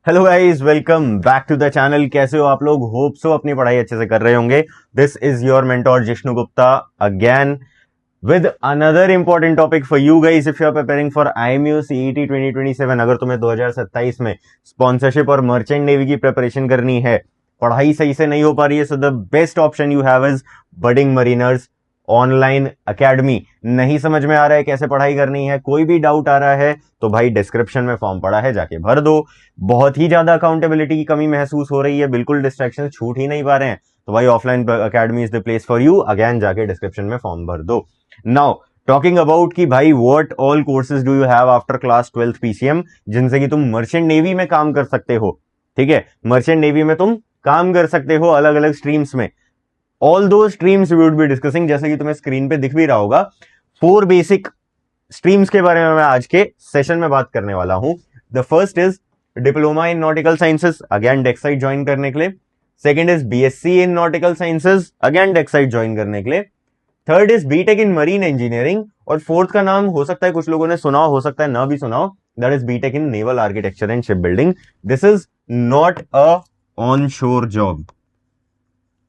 Hello guys, welcome back to the channel. कैसे हो आप लोग? होप सो अपनी पढ़ाई अच्छे से कर रहे होंगे। This is your mentor Jishnu Gupta again with another important topic for you guys if you are preparing for IMU CET 2027। अगर तुम्हें 2027 में स्पॉन्सरशिप और मर्चेंट नेवी की प्रिपरेशन करनी है, पढ़ाई सही से नहीं हो पा रही है, so the best option you have is budding mariners online academy. नहीं समझ में आ रहा है कैसे पढ़ाई करनी है, कोई भी डाउट आ रहा है तो भाई डिस्क्रिप्शन में फॉर्म पड़ा है, जाके भर दो। बहुत ही ज्यादा अकाउंटेबिलिटी की कमी महसूस हो रही है, बिल्कुल डिस्ट्रैक्शन छूट ही नहीं पा रहे हैं, तो भाई offline academy is the place for you. Again जाके डिस्क्रिप्शन में फॉर्म भर दो। नाउ टॉकिंग अबाउट कि भाई what all courses do you have after class 12th PCM, जिनसे कि तुम मर्चेंट नेवी में काम कर सकते हो। ठीक है, मर्चेंट नेवी में तुम काम कर सकते हो अलग अलग स्ट्रीम्स में। ऑल दो streams we would be discussing, जैसे कि तुम्हें स्क्रीन पे दिख भी रहा होगा। 4 बेसिक स्ट्रीम्स के बारे में मैं आज के सेशन में बात करने वाला हूं। The first is diploma in nautical sciences, again deck cadet join करने के लिए। Second is BSc in nautical sciences, again deck cadet join करने के लिए। Third is BTech in marine engineering, और फोर्थ का नाम हो सकता है कुछ लोगों ने सुना हो सकता है ना भी सुना हो, that is BTech in naval architecture and ship building. This is not a on शोर जॉब,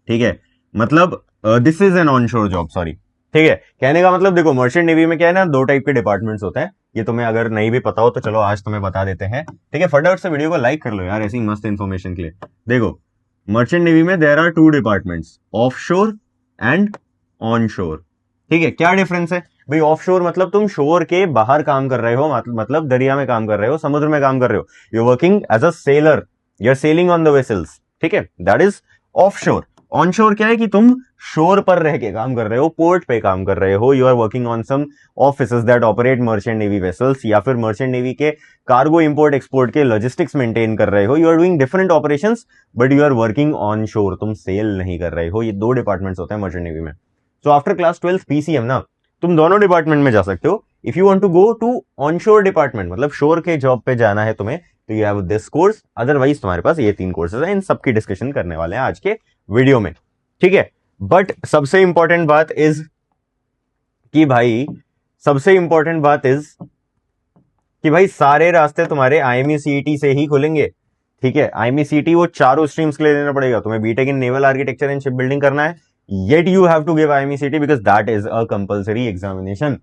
ठीक है, मतलब दिस इज एन ऑन शोर जॉब, सॉरी। ठीक है, कहने का मतलब देखो, मर्चेंट नेवी में क्या है ना, 2 टाइप के डिपार्टमेंट्स होते हैं। ये तुम्हें अगर नहीं भी पता हो तो चलो आज तुम्हें बता देते हैं। ठीक है, फटाफट से वीडियो को लाइक कर लो यार, ऐसी मस्त इंफॉर्मेशन के लिए। देखो, मर्चेंट नेवी में देयर आर 2 डिपार्टमेंट्स, ऑफ शोर एंड ऑन शोर। ठीक है, क्या डिफरेंस है भाई? ऑफ शोर मतलब तुम शोर के बाहर काम कर रहे हो, मतलब दरिया में काम कर रहे हो, समुद्र में काम कर रहे हो, you working as a sailor, you are sailing on the vessels. ठीक है, that is offshore. Onshore क्या है कि तुम शोर पर रह के काम कर रहे हो, पोर्ट पे काम कर रहे हो, you are working on some offices that operate merchant navy vessels, या फिर मर्चेंट नेवी के कार्गो इंपोर्ट एक्सपोर्ट के लॉजिस्टिक्स मेंटेन कर रहे हो। You are doing different operations but you are working onshore, तुम सेल नहीं कर रहे हो। ये 2 डिपार्टमेंट्स होते हैं मर्चेंट नेवी में। सो आफ्टर क्लास 12 PCM ना, तुम दोनों डिपार्टमेंट में जा सकते हो। If you want to go to onshore department, मतलब शोर के जॉब पे जाना है तुम्हें, तो you have this course. Otherwise तुम्हारे पास ये 3 कोर्सेज हैं, इन सबकी डिस्कशन करने वाले हैं आज के वीडियो में। ठीक है, बट सबसे इंपॉर्टेंट बात इज कि भाई, सबसे इंपॉर्टेंट बात इज कि भाई सारे रास्ते तुम्हारे IME CET से ही खुलेंगे। ठीक है, IME CET वो चारों स्ट्रीम्स के लिए देना पड़ेगा। तुम्हें BTech in naval architecture and ship building करना है, yet you have to give IME CET because that is a compulsory examination.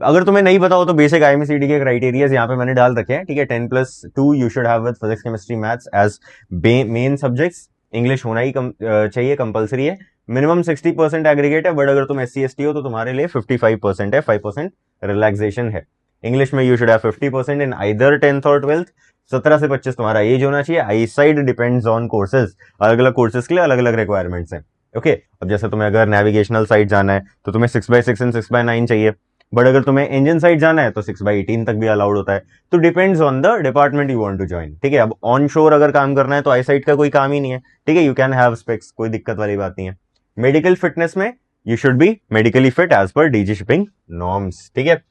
अगर तुम्हें नहीं पता हो तो बेसिक IME CET के क्राइटेरिया यहाँ पे मैंने डाल रखे हैं। ठीक है, 10+2 you should have with physics chemistry maths as main subjects. English होना ही चाहिए, कंपलसरी है। मिनिमम 60% एग्रीगेट है, बट अगर तुम SC ST हो तो तुम्हारे लिए 55% है, 5% रिलैक्सेशन है। इंग्लिश में you should have 50% in either 10th और 12th। 17 से 25 तुम्हारा एज होना चाहिए। आई साइड डिपेंड्स ऑन कोर्सेज, अलग अलग कोर्सेज के लिए अलग अलग रिक्वायरमेंट्स हैं। ओके, अब जैसे तुम्हें अगर नेविगेशनल साइड जाना है तो तुम्हें 6/6 एंड 6/9 चाहिए, बट अगर तुम्हें इंजन साइड जाना है तो 6/18 तक भी अलाउड होता है। तो depends on the department you want to join. ठीक है, अब ऑन शोर अगर काम करना है तो आई साइड का कोई काम ही नहीं है। ठीक है, यू कैन हैव स्पेक्स, कोई दिक्कत वाली बात नहीं है। मेडिकल फिटनेस में you should be medically fit as per DG shipping norms. ठीक है,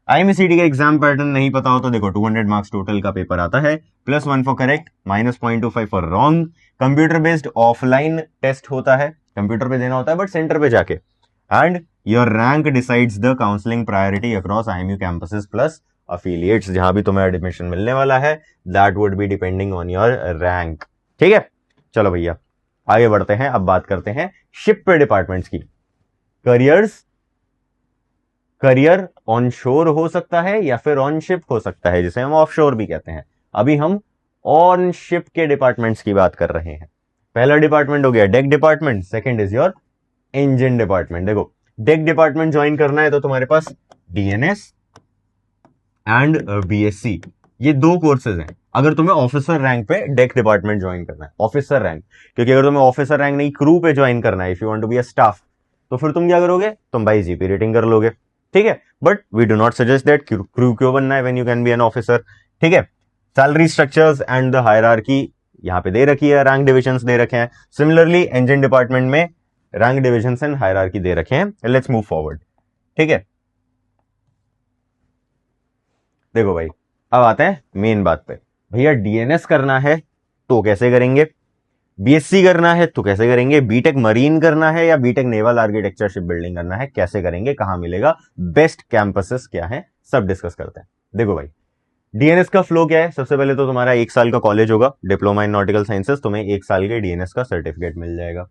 IME CET का एग्जाम पैटर्न नहीं पता हो तो देखो, 200 मार्क्स टोटल का पेपर आता है, +1 for correct, -0.25 for wrong. Computer based offline test होता है, कंप्यूटर पे देना होता है बट सेंटर पे जाके। And your rank decides the counselling priority across IMU campuses plus affiliates. जहां भी तुम्हें एडमिशन मिलने वाला है, that would be depending on your rank. ठीक है, चलो भैया आगे बढ़ते हैं। अब बात करते हैं शिप पे डिपार्टमेंट्स की। करियर ऑन शोर हो सकता है या फिर ऑन शिप हो सकता है, जिसे हम ऑफ शोर भी कहते हैं। अभी हम ऑन शिप के डिपार्टमेंट्स की बात कर रहे हैं। पहला डिपार्टमेंट हो गया deck department, second is your engine department. देखो, डेक डिपार्टमेंट ज्वाइन करना है तो तुम्हारे पास DNS एंड BSc, ये 2 कोर्सेज हैं। अगर तुम्हें ऑफिसर रैंक पे डेक डिपार्टमेंट ज्वाइन करना है, ऑफिसर रैंक, क्योंकि अगर तुम्हें ऑफिसर रैंक नहीं क्रू पे ज्वाइन करना है, if you want to be a staff, तो फिर तुम क्या करोगे? तुम भाई GP रेटिंग कर लोगे। ठीक है, but we do not suggest that crew क्यों बनना है when you can be an officer. ठीक है, salary structures and the hierarchy यहां पे दे रखी है, रैंक डिविजन्स दे रखे हैं। सिमिलरली इंजन डिपार्टमेंट में रैंक डिविजन्स एंड हायरार्की दे रखे हैं। Let's move forward. ठीक है, देखो भाई, अब आते हैं मेन बात पे। भैया DNS करना है तो कैसे करेंगे? BSc करना है तो कैसे करेंगे? बीटेक मरीन करना है या BTech naval architecture ship building करना है, कैसे करेंगे? कहां मिलेगा? बेस्ट कैंपसेस क्या है, सब डिस्कस करते हैं। देखो भाई, डीएनएस का फ्लो क्या है? सबसे पहले तो तुम्हारा 1 साल का कॉलेज होगा, डिप्लोमा इन नॉटिकल साइंसेस, तुम्हें 1 साल के डीएनएस का सर्टिफिकेट मिल जाएगा।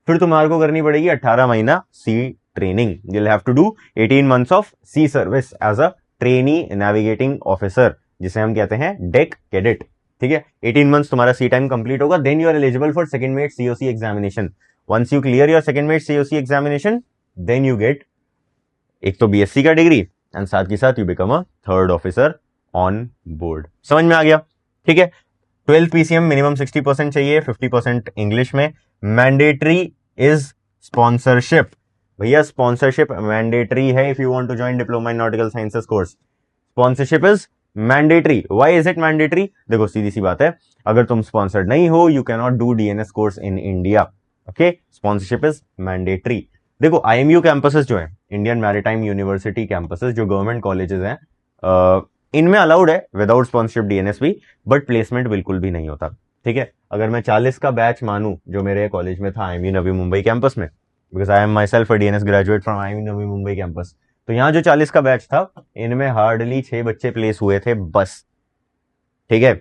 फिर तुम्हारे को करनी पड़ेगी 18 महीना sea training. You will have to do 18 months of sea service as a trainee navigating officer, जिसे हम कहते हैं डेक कैडेट। ठीक है, 18 मंथ्स तुम्हारा सी टाइम कंप्लीट होगा, then you are eligible for second mate COC examination. Once you clear your second mate COC examination, then you get एक तो बीएससी का डिग्री एंड साथ ही साथ you become a third officer on board. समझ में आ गया? ठीक है, 12 पीसीएम मिनिमम 60% चाहिए, 50% इंग्लिश में। Mandatory is sponsorship. भैया स्पॉन्सरशिप मैंडेटरी है if you want to join diploma in nautical sciences course. Sponsorship is mandatory. Why is it mandatory? देखो सीधी सी बात है, अगर तुम स्पॉन्सर्ड नहीं हो you can not do DNS course in India. Okay, sponsorship is mandatory. देखो आईएमयू कैंपसेस जो है, इंडियन मैरिटाइम यूनिवर्सिटी कैंपसेस, जो गवर्नमेंट कॉलेजेस हैं, इनमें अलाउड है विदाउट स्पॉन्सरशिप डीएनएस भी, बट प्लेसमेंट बिल्कुल भी नहीं होता। ठीक है, अगर मैं 40 का बैच मानूं जो मेरे कॉलेज में था आईएमयू नवी मुंबई कैंपस में, because I am my self a DNS graduate from IMU Navi Mumbai campus, तो यहाँ जो 40 का बैच था इनमें हार्डली 6 बच्चे प्लेस हुए थे बस। ठीक है,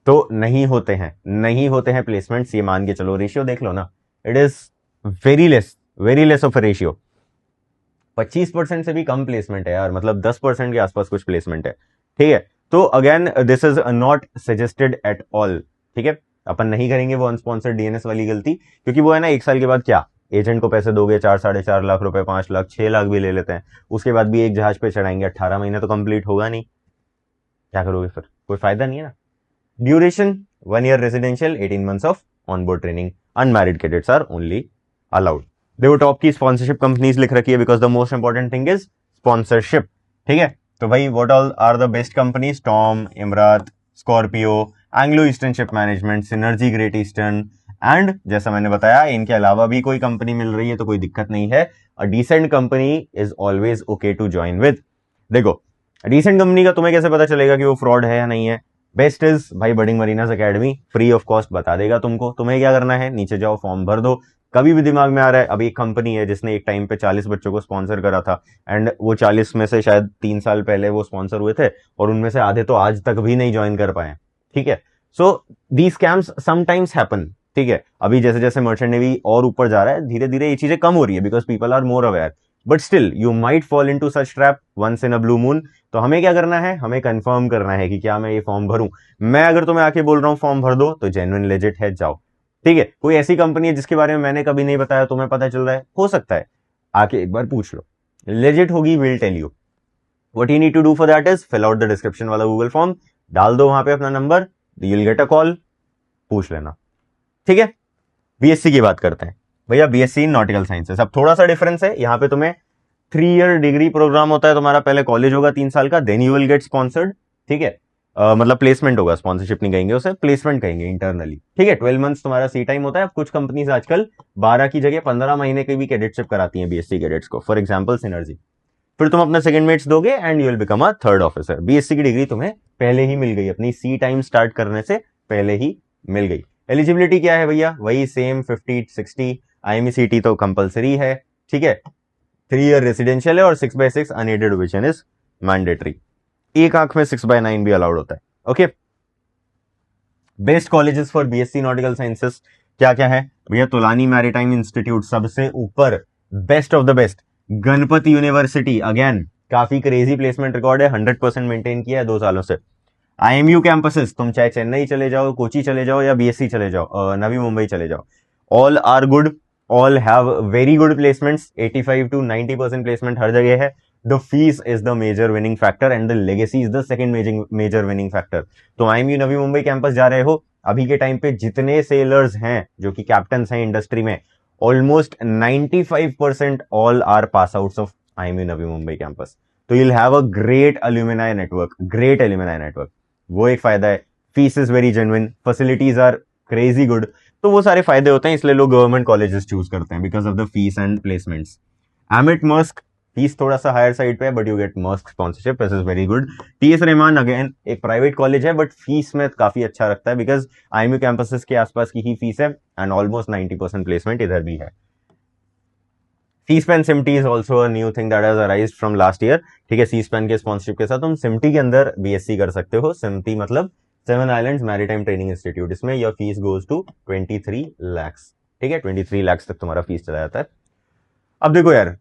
तो नहीं होते हैं प्लेसमेंट्स, ये मान के चलो। रेशियो देख लो ना, it is very less of a ratio. 25% से भी कम प्लेसमेंट है यार, मतलब 10% के आसपास कुछ प्लेसमेंट है। ठीक है, तो again this is not suggested at all. ठीक है, अपन नहीं करेंगे वो अनस्पॉन्सर्ड डीएनएस वाली गलती, क्योंकि वो है ना 1 साल के बाद क्या एजेंट को पैसे दोगे, 4-4.5 लाख रुपए, 5 लाख, 6 लाख भी ले लेते हैं, उसके बाद भी एक जहाज पे चढ़ाएंगे, 18 महीने तो कंप्लीट होगा नहीं, क्या करोगे फिर? कोई फायदा नहीं है ना। Duration 1 year residential, 18 months of on board training. Unmarried cadets are only allowed. देखो टॉप की स्पॉन्सरशिप कंपनीज लिख रखी है, because the most important thing is sponsorship. ठीक है, तो भाई what all are the best companies? Thome, इमरात, Scorpio, Anglo Eastern ship management, Synergy, Great Eastern, and जैसा मैंने बताया इनके अलावा भी कोई कंपनी मिल रही है तो कोई दिक्कत नहीं है। A decent company is always okay to join with. देखो डिसेंट कंपनी का तुम्हें कैसे पता चलेगा कि वो फ्रॉड है या नहीं है? बेस्ट इज भाई Budding Mariners academy, free of cost बता देगा तुमको। तुम्हें क्या करना है, नीचे जाओ, फॉर्म भर दो। कभी भी दिमाग में आ रहा है, अभी एक कंपनी है जिसने एक टाइम पे 40 बच्चों को स्पॉन्सर करा था, एंड वो 40 में से शायद 3 साल पहले वो स्पॉन्सर हुए थे, और उनमें से आधे तो आज तक भी नहीं ज्वाइन कर पाए। ठीक है, सो दी स्कैम्स समटाइम्स हैपन। ठीक है, अभी जैसे जैसे मर्चेंट नेवी और ऊपर जा रहा है, धीरे धीरे ये चीजें कम हो रही है, because people are more aware, but still you might fall into such trap once in a blue moon. तो हमें क्या करना है, हमें कंफर्म करना है कि क्या मैं ये फॉर्म भरूं। मैं अगर तुम्हें आके बोल रहा हूं फॉर्म भर दो, तो जेन्युइन लेजिट है, जाओ। ठीक है, कोई ऐसी कंपनी है जिसके बारे में मैंने कभी नहीं बताया, तुम्हें पता चल रहा है, हो सकता है, आके एक बार पूछ लो, लेजिट होगी, will tell you. What you need to do for that is fill out the description वाला गूगल फॉर्म, डाल दो वहां पे अपना number, you will get a call, पूछ लेना। ठीक है, बीएससी की बात करते हैं भैया, बीएससी इन नॉटिकल साइंसेस। अब थोड़ा सा डिफरेंस है, यहाँ पे तुम्हें 3 ईयर डिग्री प्रोग्राम होता है तुम्हारा, पहले कॉलेज होगा 3 साल का, then you will get sponsored. ठीक है, मतलब प्लेसमेंट होगा, स्पॉन्सरशिप नहीं कहेंगे उसे, प्लेसमेंट कहेंगे इंटरनली। ठीक है, 12 मंथ्स तुम्हारा सी टाइम होता है। अब कुछ कंपनीज आजकल 12 की जगह 15 महीने की भी कैडेटशिप कराती हैं बीएससी कैडेट्स को, फॉर एग्जाम्पल सिनर्जी। फिर तुम अपना सेकंड मेट्स दोगे and you will become a third officer. BSc की डिग्री तुम्हें पहले ही मिल गई, अपनी सी टाइम स्टार्ट करने से पहले ही मिल गई। एलिजिबिलिटी क्या है भैया? वही सेम 50-60। आईएमईसीटी तो कंपलसरी है। ठीक है, 3 ईयर रेसिडेंशियल है, और 6/6 अनएडेड विजन इज मैंडेटरी। एक आंख में 6/9 भी अलाउड होता है। Okay, best colleges for BSc nautical sciences क्या क्या है भैया? तुलानी मैरीटाइम इंस्टीट्यूट सबसे ऊपर, best of the best. Ganpati university, again काफी क्रेजी प्लेसमेंट रिकॉर्ड है, 100% मेंटेन किया है 2 सालों से। आईएमयू कैंपसेस, तुम चाहे चेन्नई चले जाओ, कोची चले जाओ, या बीएससी चले जाओ, नवी मुंबई चले जाओ, all are good, all have very good placements, 85 to 90% placement हर जगह है। The fees is the major winning factor and the legacy is the second major winning factor. तो आईएमयू नवी मुंबई कैंपस जा रहे हो, अभी के टाइम पे जितने सेलर्स हैं जो कि कैप्टन्स हैं इंडस्ट्री में, almost 95% all are pass outs of IMU Navi Mumbai campus. तो you'll have a great alumni network, वो एक फायदा है। Fees is very genuine, facilities are crazy good, तो वो सारे फायदे होते हैं, इसलिए लोग गवर्नमेंट कॉलेजेस चूज करते हैं because of the fees and placements. AMET Maersk, fees थोड़ा सा हायर साइड पे है, but you get Maersk sponsorship, this is very good. TS Rahman again एक प्राइवेट कॉलेज है, बट फीस में काफी अच्छा रखता है, बिकॉज आईएमयू कैंपसेस के आसपास की ही फीस है, एंड ऑलमोस्ट 90% प्लेसमेंट इधर भी है। C-SPAN SIMT is also a new thing that has arisen from last year. ठीक है, C-SPAN के स्पॉन्सरशिप के साथ तुम SIMT के अंदर BSc कर सकते हो. SIMT मतलब seven islands maritime training institute. इसमें your fees goes to 23 lakhs. ठीक है, 23 lakhs तक तुम्हारा फीस चला जाता है. अब देखो यार,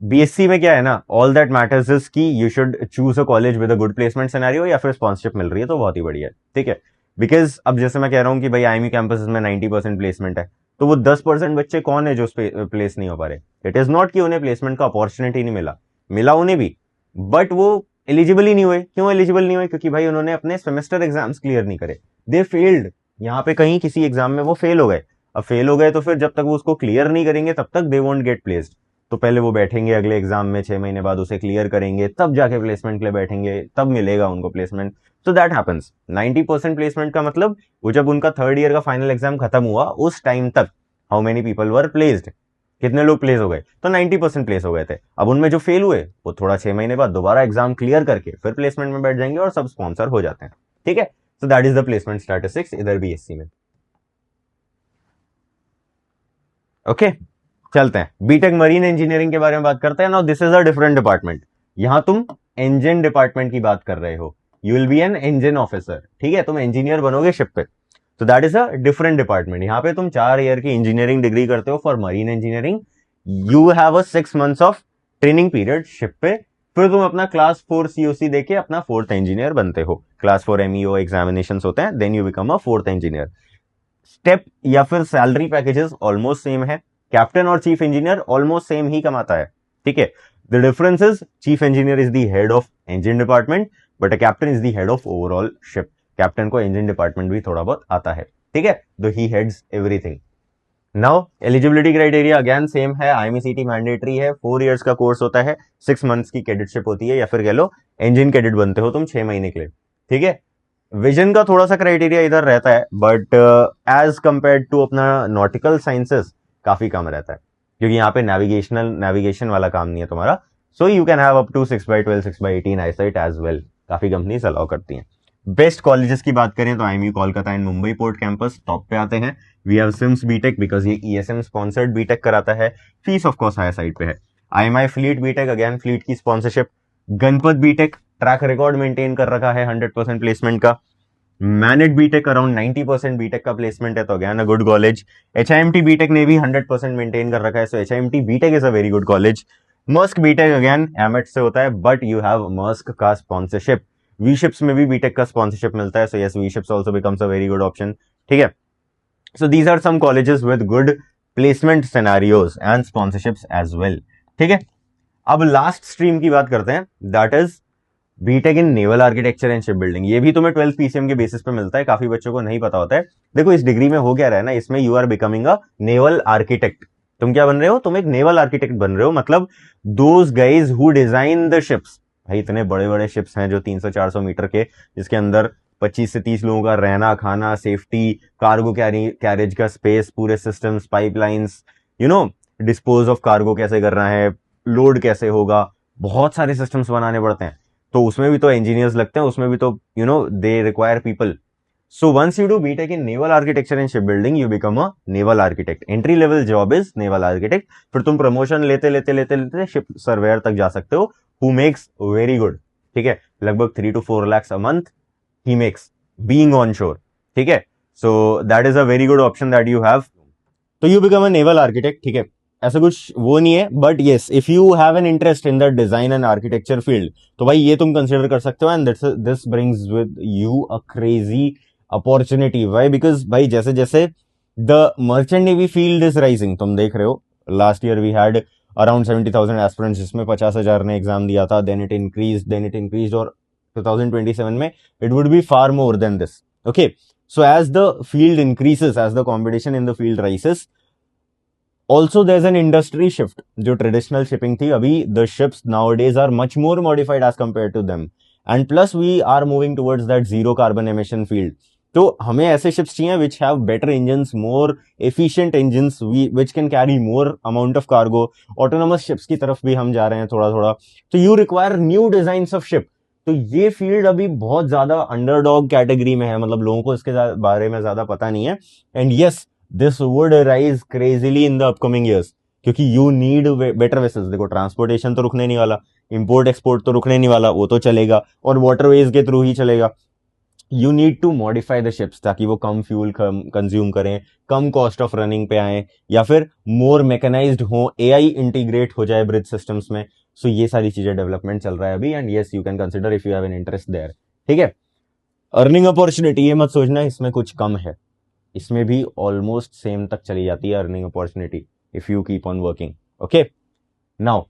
बीएससी में क्या है ना, ऑल दैट मैटर्स इज कि you should choose a college with a good placement scenario, या फिर स्पॉन्सरशिप मिल रही है तो बहुत ही बढ़िया है. ठीक है, बिकॉज अब जैसे मैं कह रहा हूं कि भाई आईएमयू कैंपस में 90% प्लेसमेंट है, तो वो 10% बच्चे कौन है जो प्लेस नहीं हो पा रहे. इट इज नॉट कि उन्हें प्लेसमेंट का अपॉर्चुनिटी नहीं मिला, मिला उन्हें भी, बट वो एलिजिबल ही नहीं हुए. क्यों एलिजिबल नहीं हुए? क्योंकि भाई उन्होंने अपने सेमेस्टर एग्जाम्स क्लियर नहीं करे. They failed. यहाँ पे कहीं किसी एग्जाम में वो फेल हो गए. अब फेल हो गए तो फिर जब तक वो उसको क्लियर नहीं करेंगे तब तक दे वोंट गेट प्लेस्ड. तो पहले वो बैठेंगे अगले एग्जाम में, 6 महीने बाद उसे क्लियर करेंगे, तब जाके प्लेसमेंट के लिए बैठेंगे, तब मिलेगा उनको placement. So that happens. 90% placement का मतलब वो जब उनका थर्ड ईयर का फाइनल एग्जाम खत्म हुआ उस टाइम तक how many people were placed, कितने लोग प्लेस हो गए? तो 90% प्लेस हो गए थे. अब उनमें जो फेल हुए वो थोड़ा 6 महीने बाद दोबारा एग्जाम क्लियर करके फिर प्लेसमेंट में बैठ जाएंगे और सब स्पॉन्सर हो जाते हैं. ठीक है, so that is the placement statistics इधर बीएससी में. ओके चलते हैं बीटेक मरीन इंजीनियरिंग के बारे में बात करते हैं. Now this is a different department. यहां तुम इंजन डिपार्टमेंट की बात कर रहे हो. You will be an engine officer. ठीक है, तुम इंजीनियर बनोगे शिप पे. तो that is a different department. यहाँ पे तुम 4 ईयर की इंजीनियरिंग डिग्री करते हो for marine engineering. You have a 6 months of training period ship पे. फिर तुम अपना क्लास 4 COC देके अपना 4th इंजीनियर बनते हो. क्लास 4 MEO एग्जामिनेशन होते हैं, then you become a 4th engineer. Step या फिर सैलरी पैकेजेस ऑलमोस्ट सेम है. कैप्टन और चीफ इंजीनियर ऑलमोस्ट सेम ही कमाता है. ठीक है, the difference is chief engineer is the head of engine department, but a captain is the head of overall ship. Captain को इंजन डिपार्टमेंट भी थोड़ा बहुत आता है. ठीक है, दो ही heads everything. Now eligibility criteria again same है. IMECT मैंडेटरी है. 4 years का कोर्स होता है. 6 months की कैडेटशिप होती है, या फिर कह लो इंजन कैडेट बनते हो तुम 6 महीने के लिए. ठीक है, विजन का थोड़ा सा क्राइटेरिया इधर रहता है, बट एज कंपेयर टू अपना नॉटिकल साइंसेस काफी कम रहता है, क्योंकि यहाँ पे नेविगेशन वाला काम नहीं है तुम्हारा. So you can have up to 6/12 6/18 eyesight as well. काफी कंपनीज अलाउ करती हैं. बेस्ट कॉलेजेस की बात करें तो IMU Kolkata and Mumbai port campus top पे आते हैं. We have SIMS BTech because ये ESM स्पॉन्सर्ड बीटेक कराता है. Fees of course higher side पे है. IMI fleet BTech, again fleet की sponsorship. Ganpat BTech track record maintain कर रखा है 100% प्लेसमेंट का. मैनेट बीटेक अराउंड 90% बीटेक का प्लेसमेंट है, तो again a good college. HIMT BTech ने भी 100% मेंटेन कर रखा है, so HIMT BTech is a very good college. Maersk BTech again AMET से होता है, बट यू हैव मस्क का स्पॉन्सरशिप. वी शिप्स में भी बीटेक का स्पॉन्सरशिप मिलता है, so yes V ships also becomes a very good option. ठीक है, so these are some colleges with good placement scenarios and sponsorships as well. ठीक है, अब लास्ट स्ट्रीम की बात करते हैं, that is BTech in naval architecture and ship building. ये भी तुम्हें 12th PCM के बेसिस पे मिलता है. काफी बच्चों को नहीं पता होता है. देखो इस डिग्री में हो क्या रहा है ना, इसमें you are becoming a naval architect. तुम क्या बन रहे हो? तुम एक नेवल आर्किटेक्ट बन रहे हो. मतलब those guys who design the ships. भाई इतने बड़े बड़े शिप्स हैं जो 300-400 मीटर के, जिसके अंदर 25 से 30 लोगों का रहना खाना, सेफ्टी, कार्गो कैरेज का स्पेस, पूरे systems, pipelines, you know dispose of cargo कैसे करना है, लोड कैसे होगा, बहुत सारे सिस्टम्स बनाने पड़ते हैं. तो उसमें भी तो इंजीनियर्स लगते हैं, उसमें भी तो they require people. So once you do BTech in naval architecture and ship building, you become a naval architect. Entry level job is naval architect. फिर तुम प्रमोशन लेते लेते लेते लेते शिप सर्वेयर तक जा सकते हो, हु मेक्स वेरी गुड. ठीक है, लगभग 3 to 4 lakhs अ मंथ ही मेक्स बीइंग ऑन शोर. ठीक है, so that is a very good option that you have. तो you become a naval architect. ठीक है, ऐसा कुछ वो नहीं है, but yes if you have an interest in the design and architecture field, तो भाई ये तुम कंसिडर कर सकते हो. And this brings with you a crazy opportunity. Why? Because भाई जैसे जैसे the merchant navy field is rising, तुम देख रहे हो last year we had around 70,000 aspirants, जिसमें 50,000 ने एग्जाम दिया था. देन इट इंक्रीज और 2027 में it would be far more than this. Okay, so as the field increases, as the competition in the field rises, also there's an industry shift. जो traditional shipping थी, अभी the ships nowadays are much more modified as compared to them, and plus we are moving towards that zero carbon emission field. तो हमें ऐसे ships चाहिए which have better engines, more efficient engines, which can carry more amount of cargo. autonomous ships की तरफ भी हम जा रहे हैं थोड़ा थोड़ा. तो you require new designs of ship. तो ये फील्ड अभी बहुत ज्यादा अंडरडॉग कैटेगरी में है, मतलब लोगों को इसके बारे में ज्यादा पता नहीं है. And yes, this would rise crazily in the upcoming years. क्योंकि यू नीड बेटर वेसल्स। देखो ट्रांसपोर्टेशन तो रुकने नहीं वाला, इंपोर्ट एक्सपोर्ट तो रुकने नहीं वाला, वो तो चलेगा और वाटरवेज के थ्रू ही चलेगा। You need to modify the ships ताकि वो कम फ्यूल कंज्यूम करें, कम कॉस्ट ऑफ रनिंग पे आए, या फिर मोर मैकेनाइज्ड हो, एआई इंटीग्रेट हो जाए ब्रिज सिस्टम्स में। सो ये सारी चीजें डेवलपमेंट चल रहा है अभी, and yes you can consider if you have an interest there. ठीक है, अर्निंग अपॉर्चुनिटी, ये मत सोचना इसमें कुछ कम है, इसमें भी ऑलमोस्ट सेम तक चली जाती है earning opportunity if you keep on working. Okay, now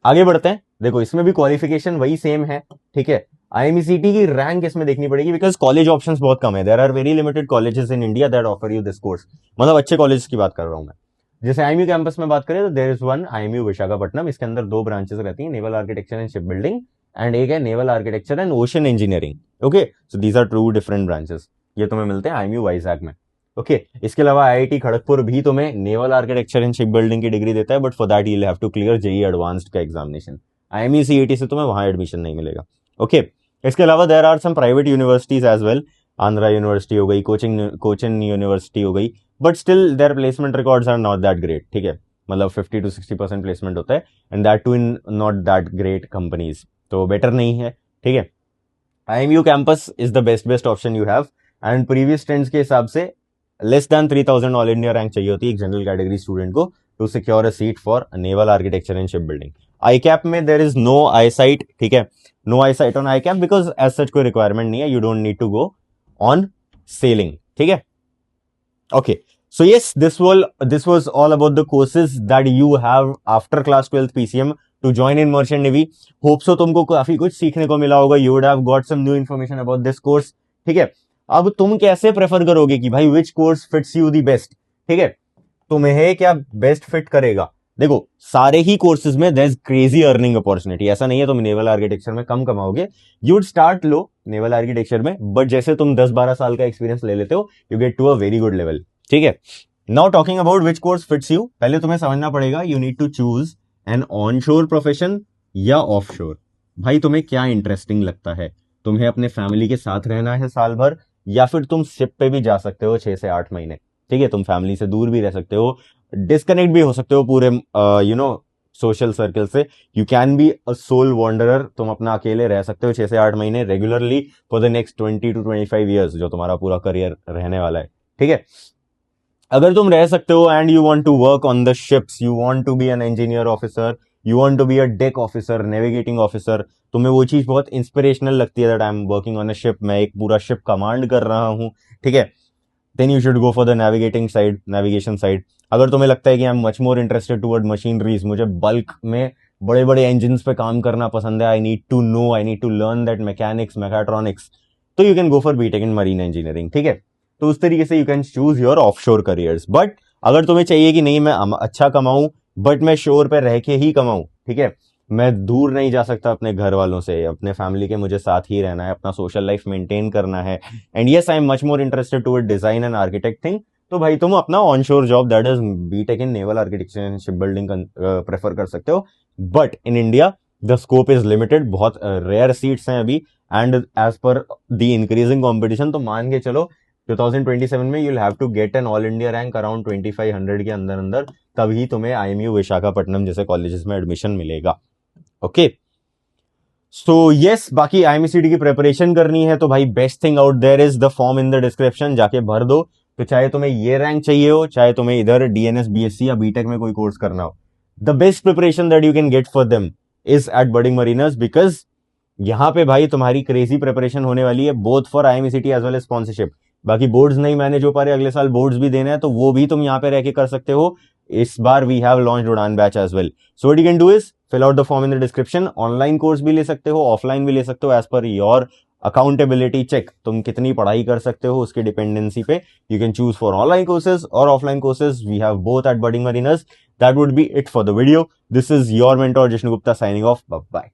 आगे बढ़ते हैं। देखो इसमें भी क्वालिफिकेशन वही सेम है। ठीक है, आईएमसीटी की रैंक इसमें देखनी पड़ेगी बिकॉज कॉलेज ऑप्शंस बहुत कम है। There are very limited colleges in India that offer you this course, मतलब अच्छे कॉलेज की बात कर रहा हूं मैं। जैसे आईएमयू कैंपस में बात करें तो there is one IMU Visakhapatnam, इसके अंदर 2 ब्रांचेस रहती हैं, naval architecture and ship building, and एक है naval architecture and ocean engineering. Okay, so these are 2 different branches, ये तुम्हें मिलते हैं आईएमयू वाइजैक में। ओके, इसके अलावा आईआईटी खड़गपुर भी तुम्हें naval architecture and ship building की डिग्री देता है, but for that you will have to clear JEE advanced का एग्जामिनेशन। आईएमयू सीईटी से तुम्हें वहां एडमिशन नहीं मिलेगा। ओके, इसके अलावा there are some private universities as well, Andhra university हो गई, कोचिन यूनिवर्सिटी हो गई, but still their placement records are not that great. ठीक है, मतलब 50 to 60% प्लेसमेंट होता है, and that too in not that great companies, तो बेटर नहीं है। ठीक है, IMU campus is the best option you have, and previous trends के हिसाब से less than 3000 all India rank चाहिए होती है एक जनरल कैटेगरी स्टूडेंट को to secure a seat for naval architecture and ship building. आईकैप में there is no eye sight. ठीक है, नो आई साइट ऑन आईकैप बिकॉज एज सच कोई रिक्वायरमेंट नहीं है, you don't need to go on sailing. ठीक है, okay, so yes, this was all about the courses that you have after class 12th PCM to join in merchant navy. Hope so तुमको काफी कुछ सीखने को मिला होगा, you would have got some new information about this course. ठीक है, अब तुम कैसे प्रेफर करोगे कि भाई which course fits you the best? ठीक है, तुम्हें क्या बेस्ट फिट करेगा? देखो सारे ही कोर्सेज में there is crazy earning opportunity, ऐसा नहीं है तुम नेवल आर्किटेक्चर में कम कमाओगे, you would start low naval architecture में, बट जैसे तुम 10-12 साल का एक्सपीरियंस ले लेते हो you get to a very good level. ठीक है, now talking about which course fits you, पहले तुम्हें समझना पड़ेगा you need to choose an on shore profession या ऑफ शोर। भाई तुम्हें क्या इंटरेस्टिंग लगता है, तुम्हें अपने फैमिली के साथ रहना है साल भर, या फिर तुम शिप पे भी जा सकते हो 6 से 8 महीने। ठीक है, तुम फैमिली से दूर भी रह सकते हो, डिस्कनेक्ट भी हो सकते हो पूरे सोशल सर्कल से, you can be a soul wanderer, तुम अपना अकेले रह सकते हो 6 से 8 महीने regularly for the next 20 to 25 years, जो तुम्हारा पूरा करियर रहने वाला है। ठीक है, अगर तुम रह सकते हो and you want to work on the ships, you want to be an engineer officer, you want to be a deck officer, navigating officer, तुम्हें वो चीज बहुत इंस्पिरेशनल लगती है that I am working on a ship, मैं एक पूरा ship command कर रहा हूं। ठीक है, then you should go for the navigation side. अगर तुम्हें लगता है कि I am much more interested toward machineries, मुझे बल्क में बड़े बड़े इंजन पे काम करना पसंद है, I need to learn that mechanics, mechatronics, तो you can go for BTech in marine engineering. ठीक है, तो उस तरीके से you can choose your offshore careers. But अगर तुम्हें चाहिए कि नहीं मैं अच्छा कमाऊं बट मैं शोर पे रह के ही कमाऊं, ठीक है, मैं दूर नहीं जा सकता अपने घर वालों से, अपने फैमिली के मुझे साथ ही रहना है, अपना सोशल लाइफ मेंटेन करना है, and yes I am much more interested toward design and architect thing, तो भाई तुम अपना ऑन शोर job that is BTech in naval architecture and ship building prefer कर सकते हो। But in India the scope is limited, बहुत rare seats हैं अभी, and as per the increasing competition, तो मान के चलो 2027 में you'll have to get an all India rank around 2500 के अंदर तभी तुम्हें आईएमयू विशाखापट्टनम जैसे कॉलेजेस में एडमिशन मिलेगा। ओके, सो यस, बाकी आईएमसीटी की प्रिपरेशन करनी है तो भाई best thing out there is the form in the description, जाके भर दो। तो चाहे तुम्हें ये रैंक चाहिए हो, चाहे तुम्हें इधर डीएनएस बीएससी या बीटेक में कोई कोर्स करना हो, the best preparation that you can get for them is at Berthing Mariners, because यहां पे भाई तुम्हारी क्रेजी प्रिपरेशन होने वाली है, both for IMCT as well as sponsorship. बाकी बोर्ड्स नहीं मैनेज हो पा रहे, अगले साल बोर्ड्स भी देने हैं, तो वो भी तुम यहाँ पे रह के कर सकते हो। इस बार we have launched Udaan batch as well, so what you can do is fill out the form in the description. Online course भी ले सकते हो, ऑफलाइन भी ले सकते हो, as per your accountability check, तुम कितनी पढ़ाई कर सकते हो उसकी डिपेंडेंसी पे you can choose for online courses और offline courses. We have both at Berthing Mariners. That would be it for the video. This is your mentor Jishnu Gupta signing off, bye bye.